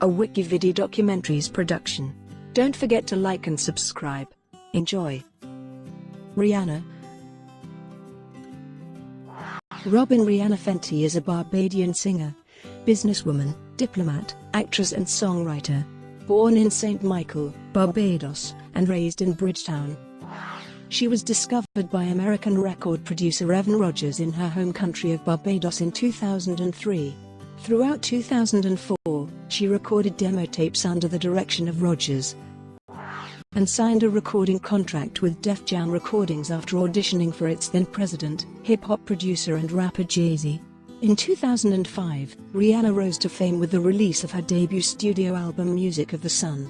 a Wikividi Documentaries production. Don't forget to like and subscribe. Enjoy. Rihanna. Robin Rihanna Fenty is a Barbadian singer, businesswoman, diplomat, actress and songwriter. Born in St. Michael, Barbados, and raised in Bridgetown. She was discovered by American record producer Evan Rogers in her home country of Barbados in 2003. Throughout 2004, she recorded demo tapes under the direction of Rogers and signed a recording contract with Def Jam Recordings after auditioning for its then-president, hip-hop producer and rapper Jay-Z. In 2005, Rihanna rose to fame with the release of her debut studio album Music of the Sun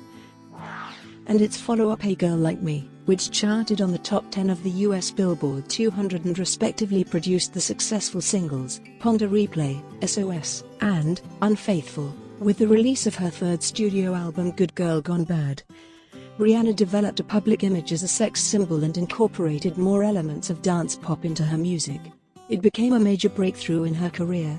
and its follow-up A Girl Like Me, which charted on the top 10 of the US Billboard 200 and respectively produced the successful singles, Ponder Replay, SOS, and Unfaithful. With the release of her third studio album Good Girl Gone Bad, Rihanna developed a public image as a sex symbol and incorporated more elements of dance pop into her music. It became a major breakthrough in her career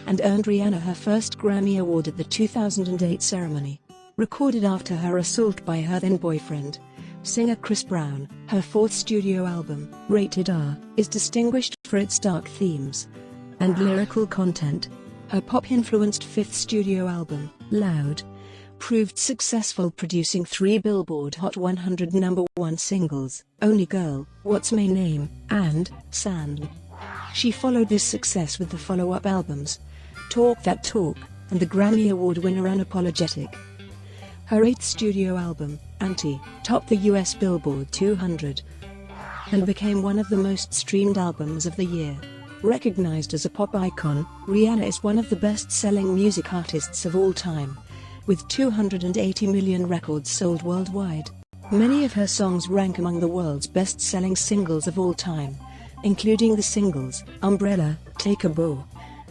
and earned Rihanna her first Grammy Award at the 2008 ceremony. Recorded after her assault by her then-boyfriend, singer Chris Brown, her fourth studio album, Rated R, is distinguished for its dark themes and lyrical content. Her pop-influenced fifth studio album, Loud, proved successful, producing 3 Billboard Hot 100 #1 singles, Only Girl, What's My Name, and Sand. She followed this success with the follow-up albums, Talk That Talk, and the Grammy Award winner Unapologetic. Her 8th studio album, Anti, topped the US Billboard 200 and became one of the most streamed albums of the year. Recognized as a pop icon, Rihanna is one of the best-selling music artists of all time, with 280 million records sold worldwide. Many of her songs rank among the world's best-selling singles of all time, including the singles Umbrella, Take a Bow,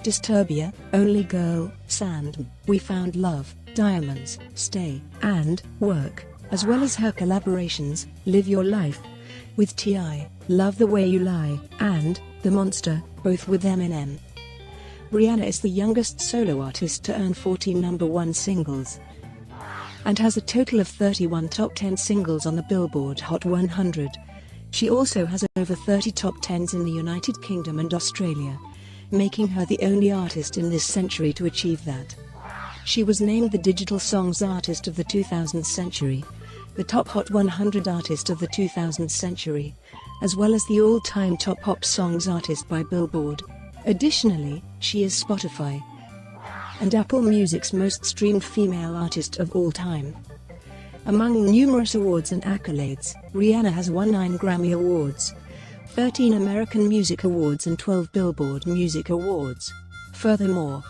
Disturbia, Only Girl, Sand, We Found Love, Diamonds, Stay, and Work, as well as her collaborations, Live Your Life with T.I., Love the Way You Lie, and The Monster, both with Eminem. Rihanna is the youngest solo artist to earn 14 #1 singles and has a total of 31 top 10 singles on the Billboard Hot 100. She also has over 30 top 10s in the United Kingdom and Australia, making her the only artist in this century to achieve that. She was named the Digital Songs Artist of the 2000th Century, the Top Hot 100 Artist of the 2000th Century, as well as the all-time Top Pop Songs Artist by Billboard. Additionally, she is Spotify and Apple Music's most streamed female artist of all time. Among numerous awards and accolades, Rihanna has won 9 Grammy Awards, 13 American Music Awards and 12 Billboard Music Awards. Furthermore,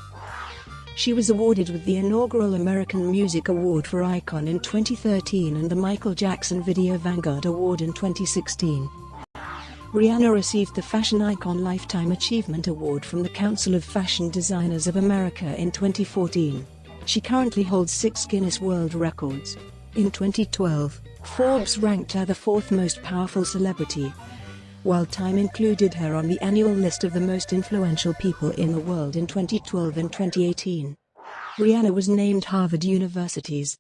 she was awarded with the inaugural American Music Award for Icon in 2013 and the Michael Jackson Video Vanguard Award in 2016. Rihanna received the Fashion Icon Lifetime Achievement Award from the Council of Fashion Designers of America in 2014. She currently holds 6 Guinness World Records. In 2012, Forbes ranked her the 4th most powerful celebrity, while Time included her on the annual list of the most influential people in the world in 2012 and 2018. Rihanna was named Harvard University's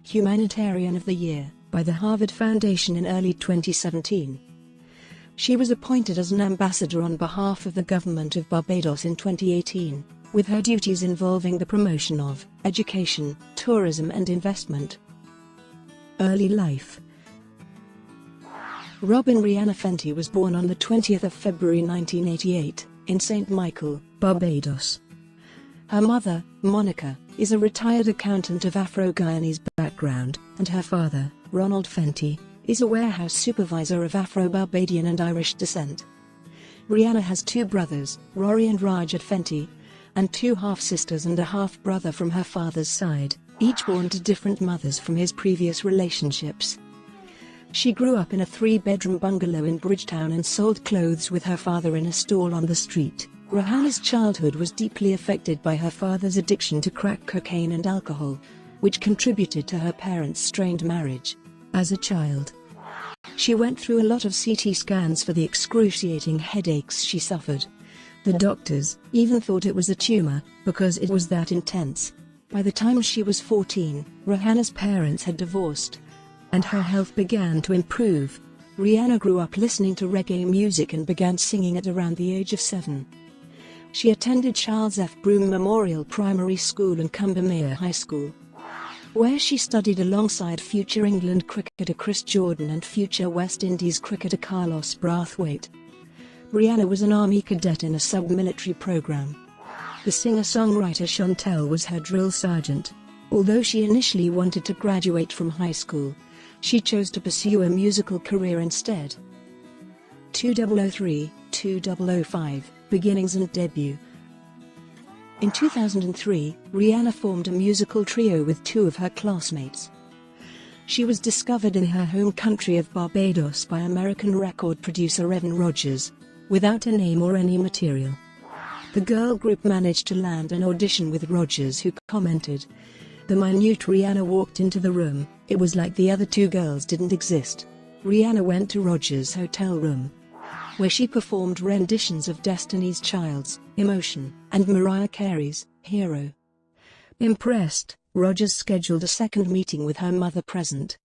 Humanitarian of the Year by the Harvard Foundation in early 2017. She was appointed as an ambassador on behalf of the government of Barbados in 2018, with her duties involving the promotion of education, tourism and investment. Early life. Robin Rihanna Fenty was born on the 20th of February 1988, in St. Michael, Barbados. Her mother, Monica, is a retired accountant of Afro-Guyanese background, and her father, Ronald Fenty, is a warehouse supervisor of Afro-Barbadian and Irish descent. Rihanna has 2 brothers, Rory and Rajat Fenty, and 2 half-sisters and a half-brother from her father's side, each born to different mothers from his previous relationships. She grew up in a 3-bedroom bungalow in Bridgetown and sold clothes with her father in a stall on the street. Rihanna's childhood was deeply affected by her father's addiction to crack cocaine and alcohol, which contributed to her parents' strained marriage. As a child, she went through a lot of CT scans for the excruciating headaches she suffered. The doctors even thought it was a tumor, because it was that intense. By the time she was 14, Rihanna's parents had divorced, and her health began to improve. Rihanna grew up listening to reggae music and began singing at around the age of 7. She attended Charles F. Broome Memorial Primary School and Combermere High School, where she studied alongside future England cricketer Chris Jordan and future West Indies cricketer Carlos Brathwaite. Rihanna was an Army cadet in a sub-military program. The singer-songwriter Chantel was her drill sergeant. Although she initially wanted to graduate from high school, she chose to pursue a musical career instead. 2003-2005, Beginnings and Debut. In 2003, Rihanna formed a musical trio with two of her classmates. She was discovered in her home country of Barbados by American record producer Evan Rogers, without a name or any material. The girl group managed to land an audition with Rogers, who commented, "The minute Rihanna walked into the room, it was like the other two girls didn't exist." Rihanna went to Rogers' hotel room, where she performed renditions of Destiny's Child's Emotion and Mariah Carey's Hero. Impressed, Rogers scheduled a second meeting with her mother present,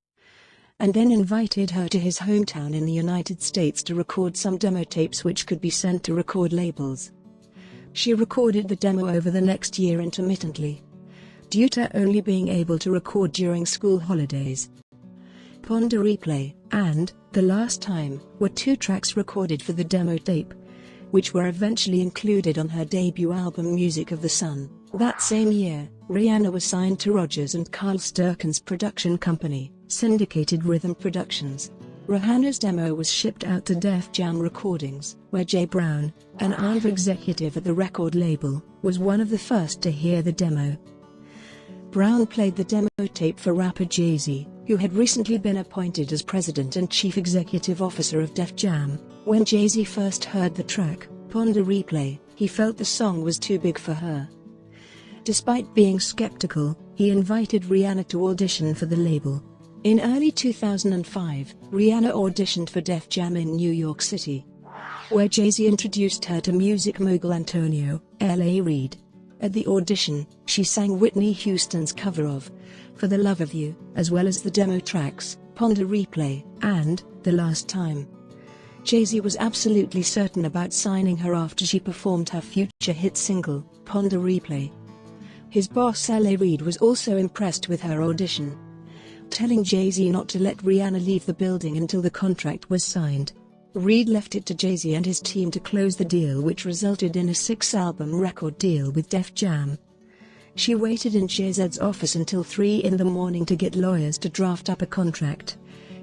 and then invited her to his hometown in the United States to record some demo tapes which could be sent to record labels. She recorded the demo over the next year intermittently, due to only being able to record during school holidays. Pon de Replay and The Last Time were two tracks recorded for the demo tape, which were eventually included on her debut album Music of the Sun. That same year, Rihanna was signed to Rogers and Carl Sturken's production company, Syndicated Rhythm Productions. Rihanna's demo was shipped out to Def Jam Recordings, where Jay Brown, an ARMV executive at the record label, was one of the first to hear the demo. Brown played the demo tape for rapper Jay-Z, who had recently been appointed as president and chief executive officer of Def Jam. When Jay-Z first heard the track, Pon de Replay, he felt the song was too big for her. Despite being skeptical, he invited Rihanna to audition for the label. In early 2005, Rihanna auditioned for Def Jam in New York City, where Jay-Z introduced her to music mogul Antonio L.A. Reid. At the audition, she sang Whitney Houston's cover of For the Love of You, as well as the demo tracks, Pon de Replay and The Last Time. Jay-Z was absolutely certain about signing her after she performed her future hit single, Pon de Replay. His boss L.A. Reid was also impressed with her audition, telling Jay-Z not to let Rihanna leave the building until the contract was signed. Reid left it to Jay-Z and his team to close the deal, which resulted in a 6-album record deal with Def Jam. She waited in Jay-Z's office until 3 in the morning to get lawyers to draft up a contract,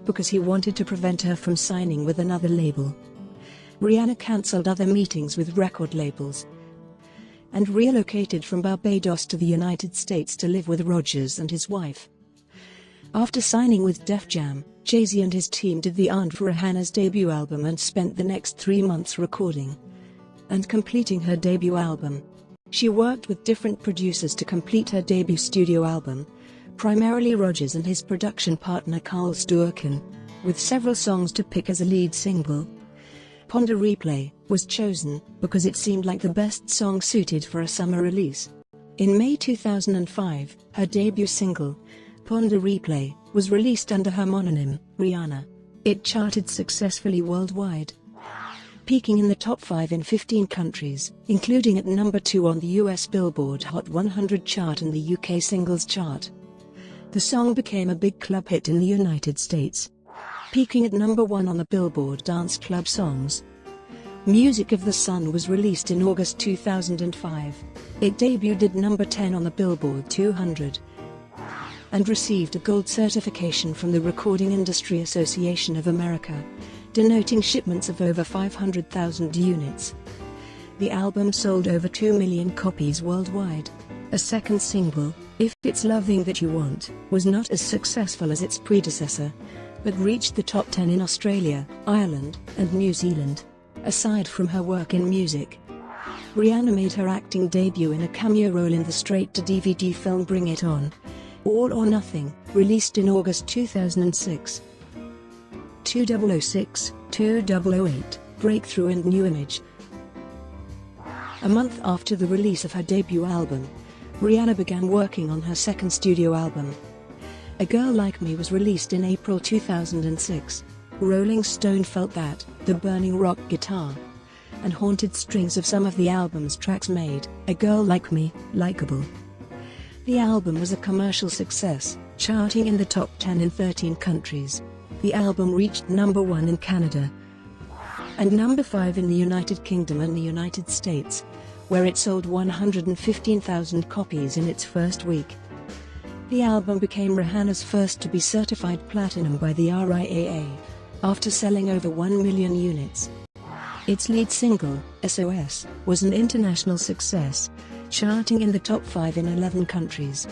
because he wanted to prevent her from signing with another label. Rihanna cancelled other meetings with record labels and relocated from Barbados to the United States to live with Rogers and his wife. After signing with Def Jam, Jay-Z and his team did the ARMV for Rihanna's debut album and spent the next 3 months recording and completing her debut album. She worked with different producers to complete her debut studio album, primarily Rogers and his production partner Carl Sturken, with several songs to pick as a lead single. Pon de Replay was chosen because it seemed like the best song suited for a summer release. In May 2005, her debut single, Pon de Replay, was released under her mononym, Rihanna. It charted successfully worldwide, peaking in the top 5 in 15 countries, including at number 2 on the US Billboard Hot 100 chart and the UK Singles Chart. The song became a big club hit in the United States, peaking at number 1 on the Billboard Dance Club Songs. Music of the Sun was released in August 2005. It debuted at number 10 on the Billboard 200 and received a gold certification from the Recording Industry Association of America, denoting shipments of over 500,000 units. The album sold over 2 million copies worldwide. A second single, If It's Loving That You Want, was not as successful as its predecessor, but reached the top 10 in Australia, Ireland, and New Zealand. Aside from her work in music, Rihanna made her acting debut in a cameo role in the straight-to-DVD film Bring It On, All or Nothing, released in August 2006. 2006-2008, Breakthrough and New Image. A month after the release of her debut album, Rihanna began working on her second studio album. A Girl Like Me was released in April 2006. Rolling Stone felt that the burning rock guitar and haunted strings of some of the album's tracks made A Girl Like Me likable. The album was a commercial success, charting in the top 10 in 13 countries. The album reached number 1 in Canada and number 5 in the United Kingdom and the United States, where it sold 115,000 copies in its first week. The album became Rihanna's first to be certified platinum by the RIAA, after selling over 1 million units. Its lead single, SOS, was an international success, charting in the top 5 in 11 countries.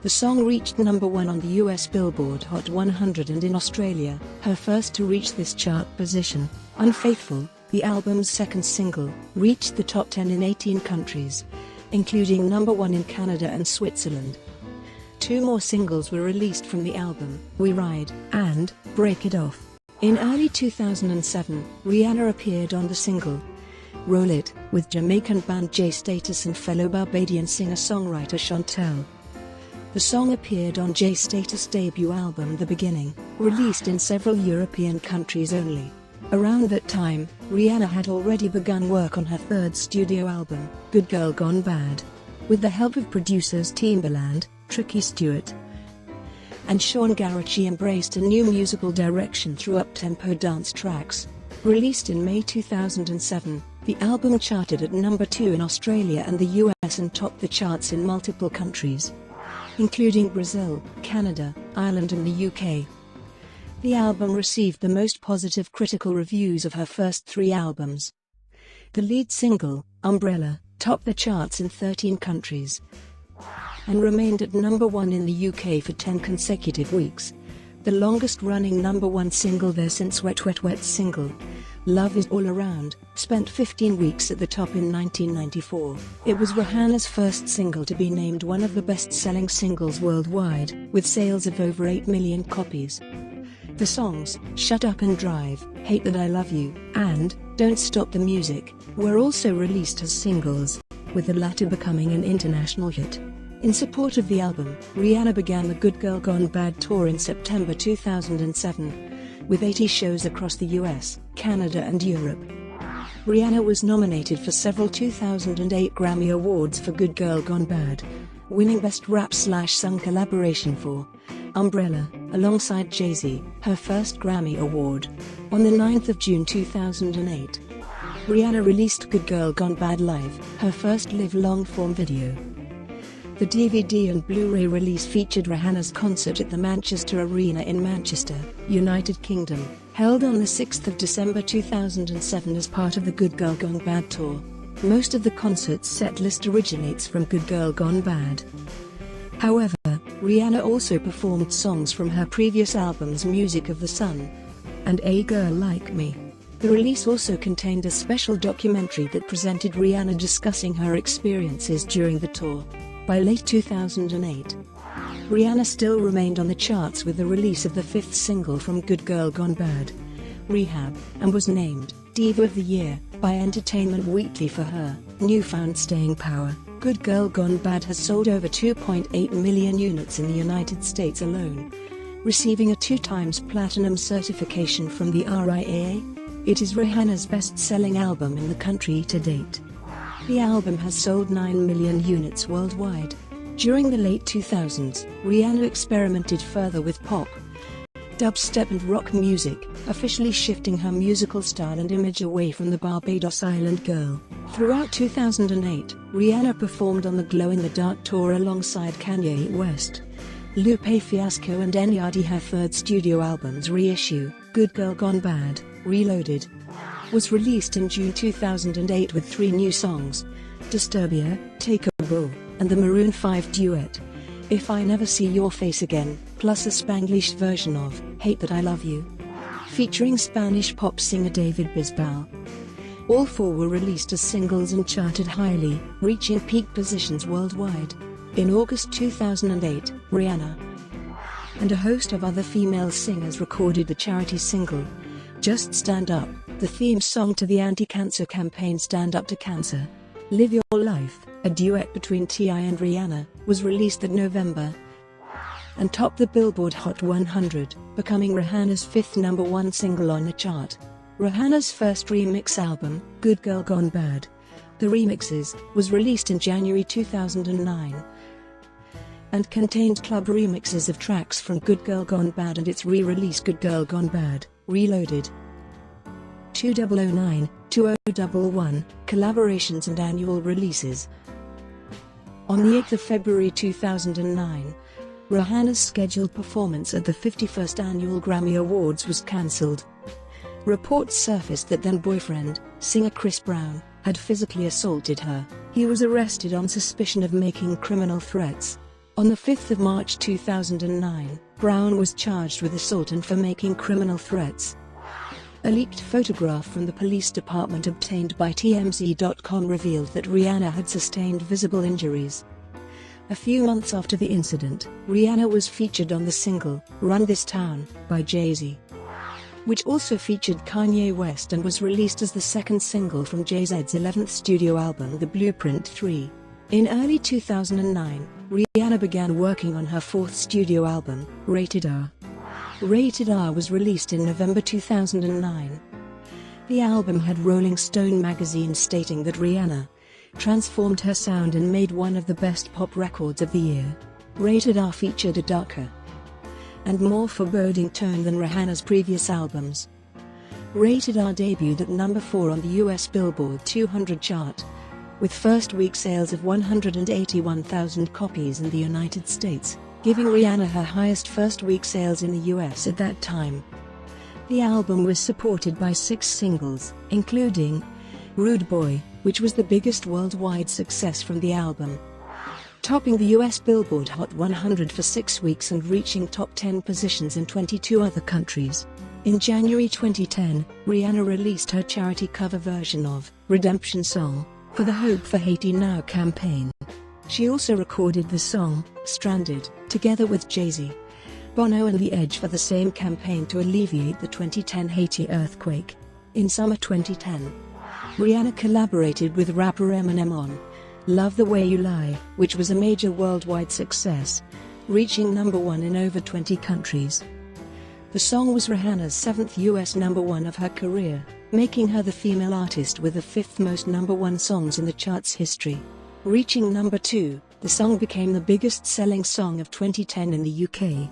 The song reached number 1 on the US Billboard Hot 100 and in Australia, her first to reach this chart position. Unfaithful, the album's second single, reached the top 10 in 18 countries, including number 1 in Canada and Switzerland. 2 more singles were released from the album, We Ride and Break It Off. In early 2007, Rihanna appeared on the single Roll It with Jamaican band J Status and fellow Barbadian singer-songwriter Chantel. The song appeared on J Status' debut album The Beginning, released in several European countries only. Around that time, Rihanna had already begun work on her third studio album, Good Girl Gone Bad. With the help of producers Timbaland, Tricky Stewart, and Sean Garrett, she embraced a new musical direction through up-tempo dance tracks. Released in May 2007, the album charted at number 2 in Australia and the US and topped the charts in multiple countries, including Brazil, Canada, Ireland and the UK. The album received the most positive critical reviews of her first 3 albums. The lead single, Umbrella, topped the charts in 13 countries and remained at number 1 in the UK for 10 consecutive weeks, the longest-running number 1 single there since Wet Wet Wet's single, Love Is All Around, spent 15 weeks at the top in 1994. It was Rihanna's first single to be named one of the best-selling singles worldwide, with sales of over 8 million copies. The songs, Shut Up and Drive, Hate That I Love You, and Don't Stop the Music, were also released as singles, with the latter becoming an international hit. In support of the album, Rihanna began the Good Girl Gone Bad tour in September 2007, with 80 shows across the US, Canada and Europe. Rihanna was nominated for several 2008 Grammy Awards for Good Girl Gone Bad, winning Best Rap/Sung Collaboration for Umbrella, alongside Jay-Z, her first Grammy Award. On the 9th of June 2008, Rihanna released Good Girl Gone Bad Live, her first live long-form video. The DVD and Blu-ray release featured Rihanna's concert at the Manchester Arena in Manchester, United Kingdom, held on the 6th of December 2007 as part of the Good Girl Gone Bad tour. Most of the concert's set list originates from Good Girl Gone Bad. However, Rihanna also performed songs from her previous albums Music of the Sun and A Girl Like Me. The release also contained a special documentary that presented Rihanna discussing her experiences during the tour. By late 2008, Rihanna still remained on the charts with the release of the 5th single from Good Girl Gone Bad, Rehab, and was named Diva of the Year by Entertainment Weekly for her newfound staying power. Good Girl Gone Bad has sold over 2.8 million units in the United States alone, receiving a 2x platinum certification from the RIAA. It is Rihanna's best-selling album in the country to date. The album has sold 9 million units worldwide. During the late 2000s, Rihanna experimented further with pop, dubstep and rock music, officially shifting her musical style and image away from the Barbados Island girl. Throughout 2008, Rihanna performed on the Glow in the Dark tour alongside Kanye West, Lupe Fiasco and N.E.R.D. Her third studio album's reissue, Good Girl Gone Bad, Reloaded, was released in June 2008 with 3 new songs, Disturbia, Take a Bull, and the Maroon 5 duet, If I Never See Your Face Again, plus a Spanglish version of Hate That I Love You, featuring Spanish pop singer David Bisbal. All 4 were released as singles and charted highly, reaching peak positions worldwide. In August 2008, Rihanna and a host of other female singers recorded the charity single, Just Stand Up, the theme song to the anti-cancer campaign Stand Up to Cancer. Live Your Life. a duet between T.I. and Rihanna, was released that November and topped the Billboard Hot 100, becoming Rihanna's fifth #1 single on the chart. Rihanna's first remix album, Good Girl Gone Bad, The Remixes, was released in January 2009 and contained club remixes of tracks from Good Girl Gone Bad and its re-release Good Girl Gone Bad, Reloaded. 2009, 2011, collaborations and annual releases. On the 8th of February 2009, Rihanna's scheduled performance at the 51st Annual Grammy Awards was cancelled. Reports surfaced that then-boyfriend, singer Chris Brown, had physically assaulted her. He was arrested on suspicion of making criminal threats. On the 5th of March 2009, Brown was charged with assault and for making criminal threats. A leaked photograph from the police department obtained by TMZ.com revealed that Rihanna had sustained visible injuries. A few months after the incident, Rihanna was featured on the single, Run This Town, by Jay-Z, which also featured Kanye West and was released as the second single from Jay-Z's 11th studio album The Blueprint 3. In early 2009, Rihanna began working on her fourth studio album, Rated R. Rated R was released in November 2009. The album had Rolling Stone magazine stating that Rihanna transformed her sound and made one of the best pop records of the year. Rated R featured a darker and more foreboding tone than Rihanna's previous albums. Rated R debuted at number 4 on the US Billboard 200 chart, with first-week sales of 181,000 copies in the United States, giving Rihanna her highest first-week sales in the US at that time. The album was supported by 6 singles, including Rude Boy, which was the biggest worldwide success from the album, topping the US Billboard Hot 100 for 6 weeks and reaching top 10 positions in 22 other countries. In January 2010, Rihanna released her charity cover version of Redemption Song for the Hope for Haiti Now campaign. She also recorded the song, Stranded, together with Jay-Z, Bono and The Edge for the same campaign to alleviate the 2010 Haiti earthquake. In summer 2010, Rihanna collaborated with rapper Eminem on Love the Way You Lie, which was a major worldwide success, reaching #1 in over 20 countries. The song was Rihanna's 7th US #1 of her career, making her the female artist with the 5th most #1 songs in the chart's history. Reaching #2, the song became the biggest-selling song of 2010 in the UK,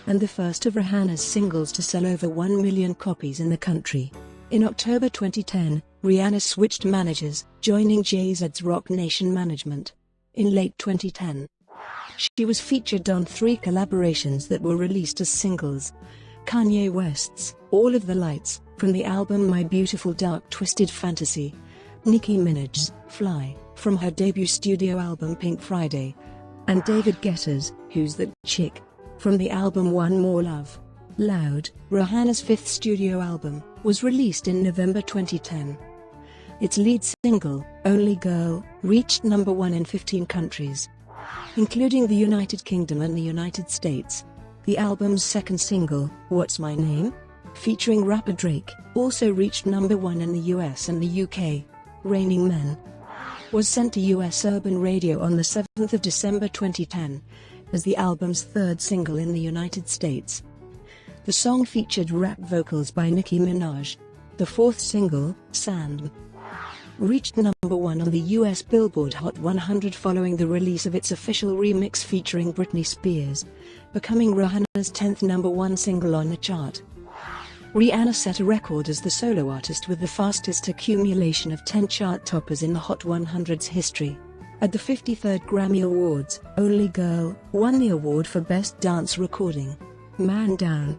and the first of Rihanna's singles to sell over 1 million copies in the country. In October 2010, Rihanna switched managers, joining Jay-Z's Roc Nation Management. In late 2010, she was featured on 3 collaborations that were released as singles: Kanye West's All of the Lights, from the album My Beautiful Dark Twisted Fantasy; Nicki Minaj's Fly, from her debut studio album Pink Friday; and David Guetta's Who's That Chick, from the album One More Love. Loud, Rihanna's 5th studio album, was released in November 2010. Its lead single, Only Girl, reached #1 in 15 countries, including the United Kingdom and the United States. The album's second single, What's My Name?, featuring rapper Drake, also reached #1 in the US and the UK. Raining Men was sent to US urban radio on the 7th of December 2010, as the album's third single in the United States. The song featured rap vocals by Nicki Minaj. The fourth single, Sand, reached #1 on the US Billboard Hot 100 following the release of its official remix featuring Britney Spears, becoming Rihanna's 10th #1 single on the chart. Rihanna set a record as the solo artist with the fastest accumulation of 10 chart toppers in the Hot 100's history. At the 53rd Grammy Awards, Only Girl won the award for Best Dance Recording. Man Down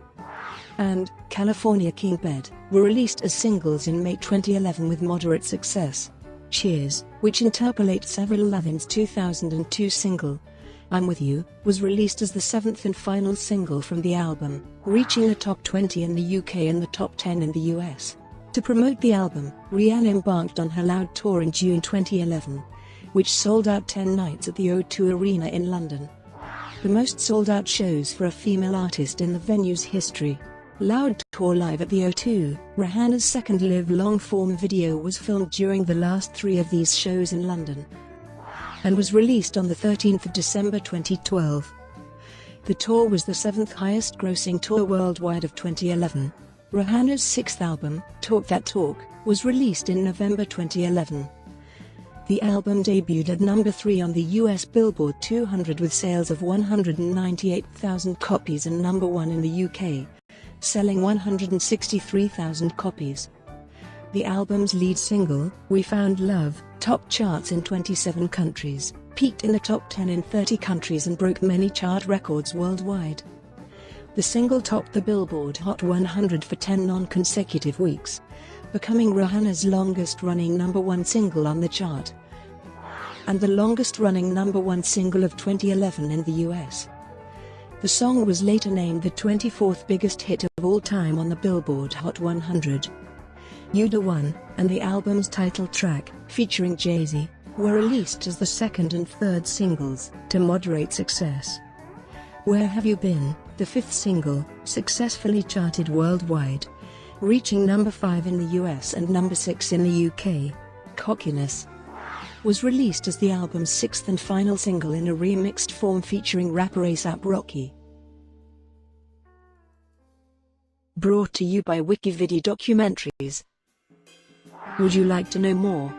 and California King Bed were released as singles in May 2011 with moderate success. Cheers, which interpolates Avril Lavigne's 2002 single, I'm With You, was released as the 7th and final single from the album, reaching the top 20 in the UK and the top 10 in the US. To promote the album, Rihanna embarked on her Loud tour in June 2011, which sold out 10 nights at the O2 Arena in London, the most sold-out shows for a female artist in the venue's history. Loud Tour Live at the O2, Rihanna's second live long-form video was filmed during the last 3 of these shows in London. and was released on the 13th of December 2012. The tour was the 7th highest-grossing tour worldwide of 2011. Rihanna's sixth album, Talk That Talk, was released in November 2011. The album debuted at number 3 on the US Billboard 200 with sales of 198,000 copies and number 1 in the UK, selling 163,000 copies. The album's lead single, We Found Love, topped charts in 27 countries, peaked in the top 10 in 30 countries and broke many chart records worldwide. The single topped the Billboard Hot 100 for 10 non-consecutive weeks, becoming Rihanna's longest-running number 1 single on the chart, and the longest-running number 1 single of 2011 in the US. The song was later named the 24th biggest hit of all time on the Billboard Hot 100. You Da One, and the album's title track, featuring Jay-Z, were released as the second and third singles, to moderate success. Where Have You Been, the fifth single, successfully charted worldwide, reaching number 5 in the US and number 6 in the UK. Cockiness was released as the album's sixth and final single in a remixed form featuring rapper A$AP Rocky. Brought to you by Wikividi Documentaries. Would you like to know more?